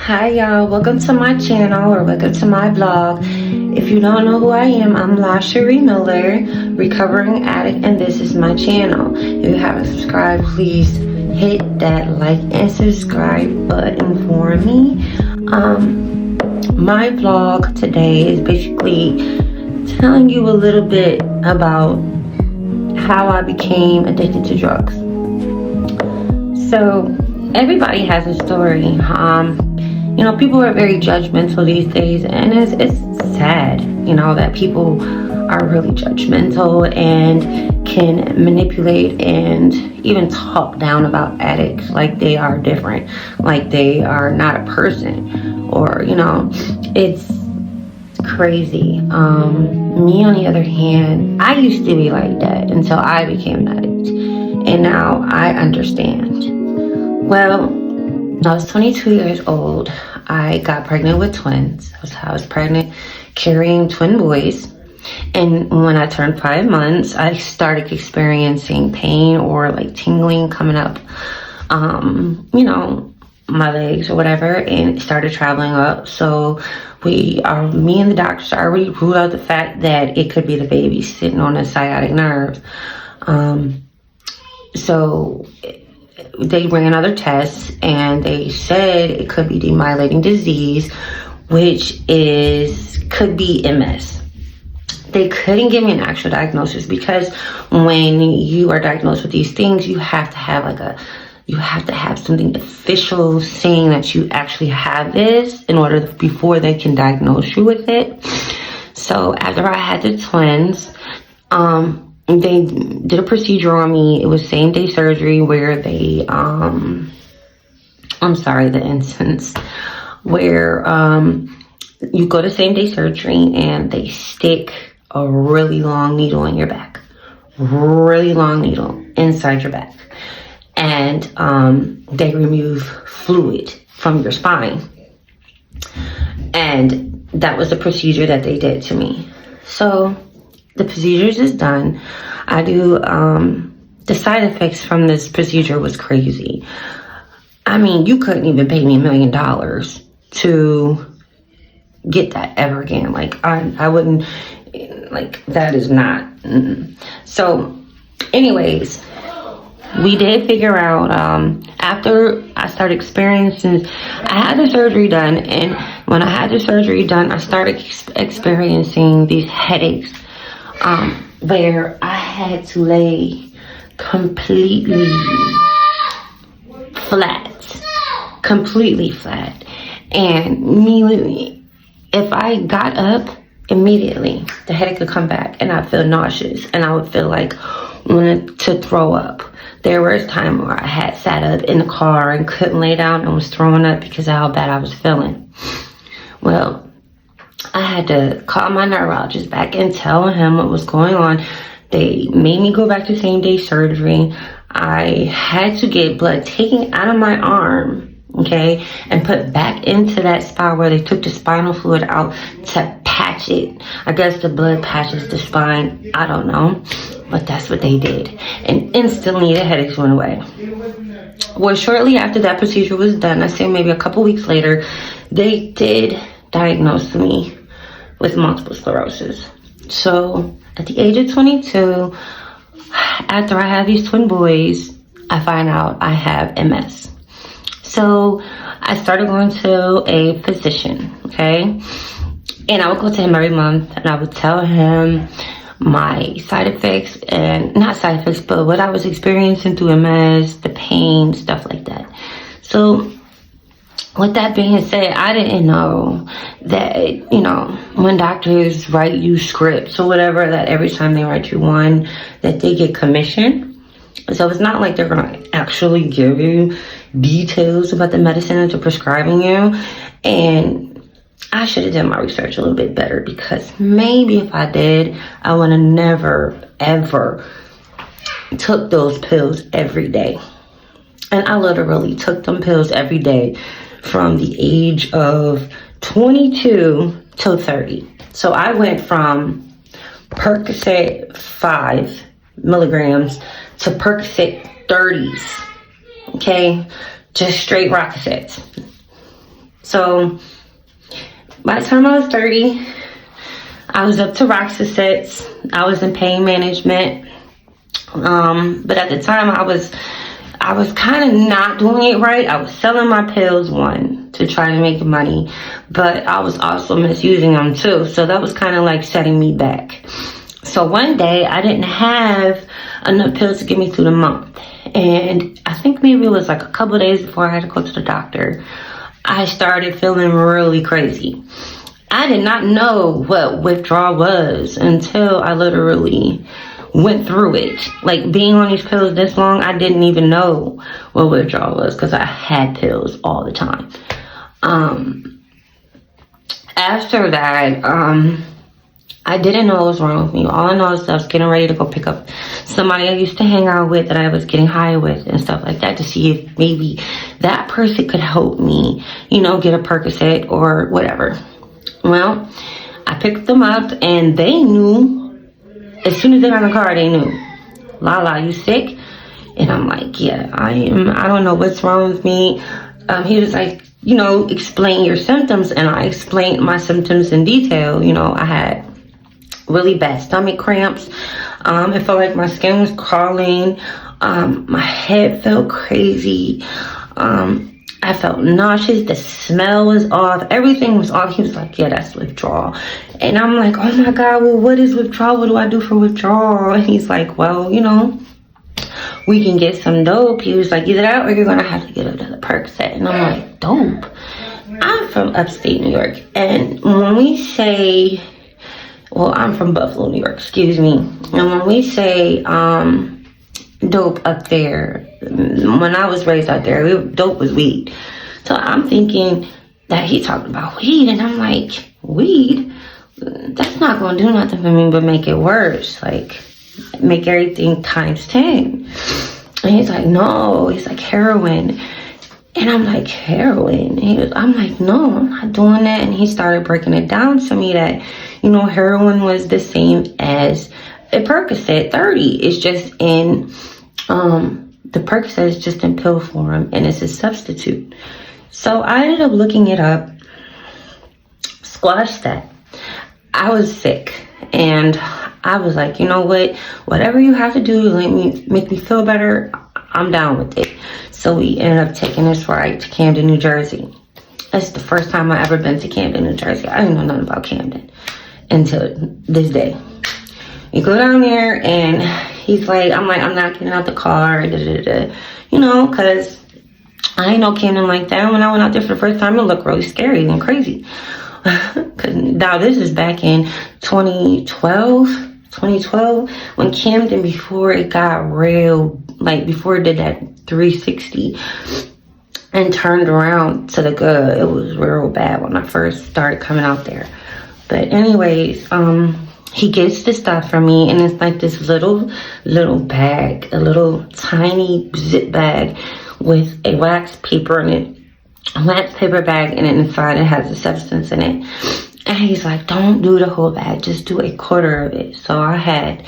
Hi y'all, welcome to my channel or welcome to my vlog. If you don't know who I am, I'm LaSharie Miller, recovering addict, and this is my channel. If you haven't subscribed, please hit that like and subscribe button for me. My vlog today is basically telling you a little bit about how I became addicted to drugs. So everybody has a story. You know, people are very judgmental these days, and it's sad, you know, that people are really judgmental and can manipulate and even talk down about addicts like they are different, like they are not a person, or, you know, it's crazy. Me, on the other hand, I used to be like that until I became an addict, and now I understand. Well, when I was 22 years old, I got pregnant with twins. I was pregnant carrying twin boys. And when I turned 5 months, I started experiencing pain or like tingling coming up, you know, my legs or whatever, and it started traveling up. So me and the doctors already ruled out the fact that it could be the baby sitting on the sciatic nerve. So they ran other tests and they said it could be demyelinating disease, which could be MS. They couldn't give me an actual diagnosis because when you are diagnosed with these things, you have to have something official saying that you actually have this before they can diagnose you with it. So after I had the twins, they did a procedure on me. It was same day surgery where the instance where you go to same day surgery and they stick a really long needle in your back, really long needle inside your back, and they remove fluid from your spine. And that was the procedure that they did to me. So the procedures is done. I do, the side effects from this procedure was crazy. I mean, you couldn't even pay me $1 million to get that ever again. Like, I wouldn't, like, that is not. So anyways, we did figure out, after I started experiencing, I had the surgery done, and when I had the surgery done, I started experiencing these headaches, where I had to lay completely flat, and immediately, if I got up, immediately the headache would come back and I'd feel nauseous and I would feel like wanted to throw up. There was time where I had sat up in the car and couldn't lay down and was throwing up because of how bad I was feeling. Well, I had to call my neurologist back and tell him what was going on. They made me go back to same day surgery. I had to get blood taken out of my arm, okay, and put back into that spot where they took the spinal fluid out to patch it. I guess the blood patches the spine. I don't know, but that's what they did. And instantly the headaches went away. Well, shortly after that procedure was done, I say maybe a couple weeks later, they did diagnose me with multiple sclerosis. So at the age of 22, after I had these twin boys, I find out I have MS. So I started going to a physician, okay? And I would go to him every month and I would tell him my side effects, and not side effects, but what I was experiencing through MS, the pain, stuff like that. So with that being said, I didn't know that, you know, when doctors write you scripts or whatever, that every time they write you one, that they get commission. So it's not like they're going to actually give you details about the medicine that they're prescribing you. And I should have done my research a little bit better, because maybe if I did, I would have never, ever took those pills every day. And I literally took them pills every day from the age of 22 till 30. So I went from Percocet 5 milligrams to Percocet 30s, okay? Just straight Roxettes. So by the time I was 30, I was up to Roxasets. I was in pain management. But at the time I was kind of not doing it right. I was selling my pills, one, to try to make money, but I was also misusing them too. So that was kind of like setting me back. So one day I didn't have enough pills to get me through the month. And I think maybe it was like a couple of days before I had to go to the doctor, I started feeling really crazy. I did not know what withdrawal was until I literally went through it. Like, being on these pills this long, I didn't even know what withdrawal was because I had pills all the time. After that, I didn't know what was wrong with me. All I know is I was getting ready to go pick up somebody I used to hang out with that I was getting high with and stuff like that, to see if maybe that person could help me, you know, get a Percocet or whatever. Well, I picked them up and they knew. As soon as they got in the car, they knew. Lala, you sick? And I'm like, yeah, I am. I don't know what's wrong with me. He was like, you know, explain your symptoms. And I explained my symptoms in detail. You know, I had really bad stomach cramps. It felt like my skin was crawling. My head felt crazy. I felt nauseous. The smell was off. Everything was off. He was like, yeah, that's withdrawal. And I'm like, oh my God, well, what is withdrawal? What do I do for withdrawal? And he's like, well, you know, we can get some dope. He was like, either that or you're going to have to get another Percocet. And I'm like, dope? I'm from upstate New York. And when we say, well, I'm from Buffalo, New York, excuse me. And when we say dope up there, when I was raised out there, dope was weed. So I'm thinking that he talking about weed, and I'm like, weed? That's not going to do nothing for me but make it worse. Like, make everything times 10. And he's like, no. He's like, heroin. And I'm like, heroin? I'm like, no, I'm not doing that. And he started breaking it down to me that, you know, heroin was the same as a Percocet 30. It's just in, the Percocet is just in pill form and it's a substitute. So I ended up looking it up, squashed that. I was sick and I was like, you know what, whatever you have to do to make me feel better, I'm down with it. So we ended up taking this ride to Camden, New Jersey. That's the first time I ever been to Camden, New Jersey. I didn't know nothing about Camden until this day. You go down there and he's like, I'm not getting out the car, you know, because I ain't know Camden like that. When I went out there for the first time, it looked really scary and crazy. Cause now this is back in 2012, when Camden, before it got real, like before it did that 360 and turned around to the good. It was real bad when I first started coming out there. But anyways, he gets the stuff from me, and it's like this little bag, a little tiny zip bag with a wax paper in it. A wax paper bag, and inside it has a substance in it. And he's like, don't do the whole bag, just do a quarter of it. So I had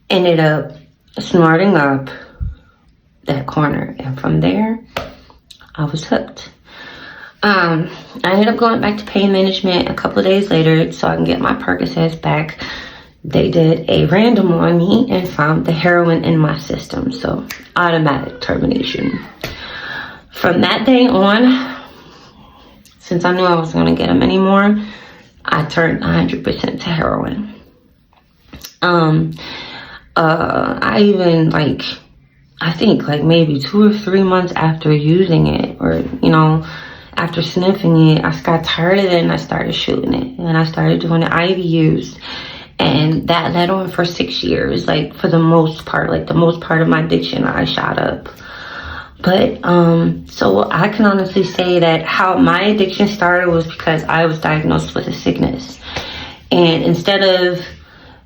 ended up snorting up that corner, and from there I was hooked. I ended up going back to pain management a couple of days later so I can get my Percocets back. They did a random on me and found the heroin in my system, so automatic termination. From that day on, since I knew I wasn't going to get them anymore, I turned 100% to heroin. I even I think maybe 2 or 3 months after using it, or, you know, after sniffing it, I got tired of it and I started shooting it. And I started doing the IV use. And that led on for 6 years. For the most part, the most part of my addiction, I shot up. But, so I can honestly say that how my addiction started was because I was diagnosed with a sickness. And instead of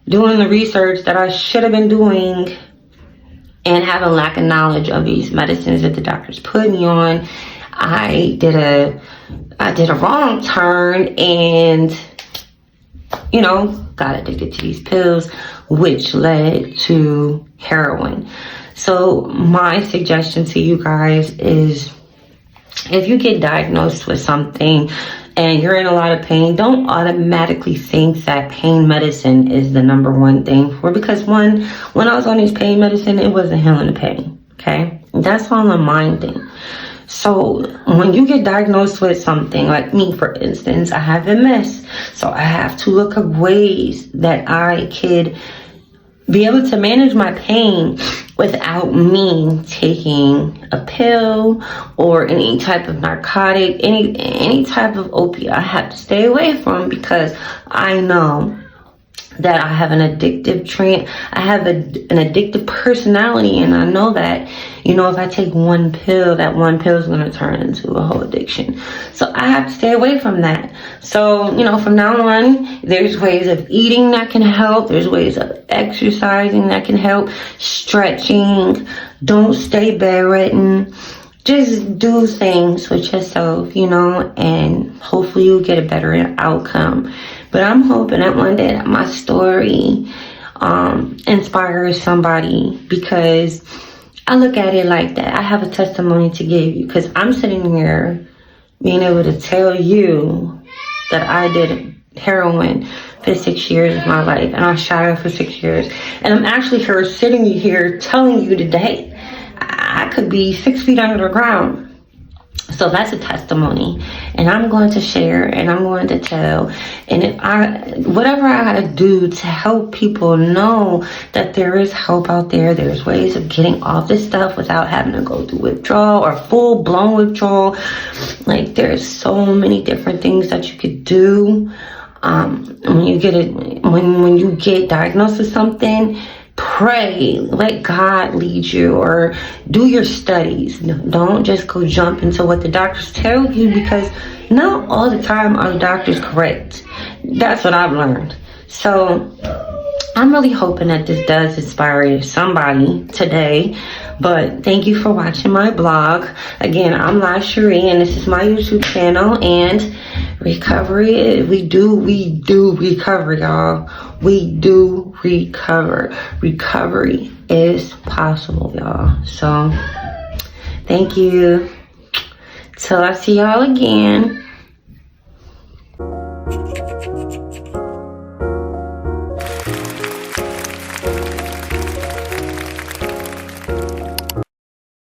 doing the research that I should have been doing and having lack of knowledge of these medicines that the doctors put me on, I did a wrong turn and, you know, got addicted to these pills, which led to heroin. So my suggestion to you guys is if you get diagnosed with something and you're in a lot of pain, don't automatically think that pain medicine is the number one thing for, because when I was on this pain medicine, it wasn't healing the pain. Okay, that's all a mind thing. So when you get diagnosed with something, like me, for instance, I have MS. So I have to look at ways that I could be able to manage my pain without me taking a pill or any type of narcotic, any type of opiate. I have to stay away from, because I know that I have an addictive trend. I have an addictive personality, and I know that, you know, if I take one pill, that one pill is going to turn into a whole addiction. So I have to stay away from that. So, you know, from now on, there's ways of eating that can help. There's ways of exercising that can help. Stretching. Don't stay bedridden. Just do things with yourself, you know, and hopefully you'll get a better outcome. But I'm hoping that one day that my story inspires somebody, because I look at it like that. I have a testimony to give you, because I'm sitting here being able to tell you that I did heroin for 6 years of my life, and I shot her for 6 years. And I'm actually sitting here telling you today, I could be 6 feet under the ground. So that's a testimony, and I'm going to share, and I'm going to tell, and whatever I gotta do to help people know that there is help out there. There's ways of getting off this stuff without having to go through withdrawal or full-blown withdrawal. Like, there's so many different things that you could do. When you get diagnosed with something, pray, let God lead you, or do your studies. Don't just go jump into what the doctors tell you, because not all the time are the doctors correct. That's what I've learned. So I'm really hoping that this does inspire somebody today. But thank you for watching my blog. Again, I'm La Cherie, and this is my YouTube channel. And recovery, we do recover, y'all. We do recover. Recovery is possible, y'all. So thank you. Till I see y'all again.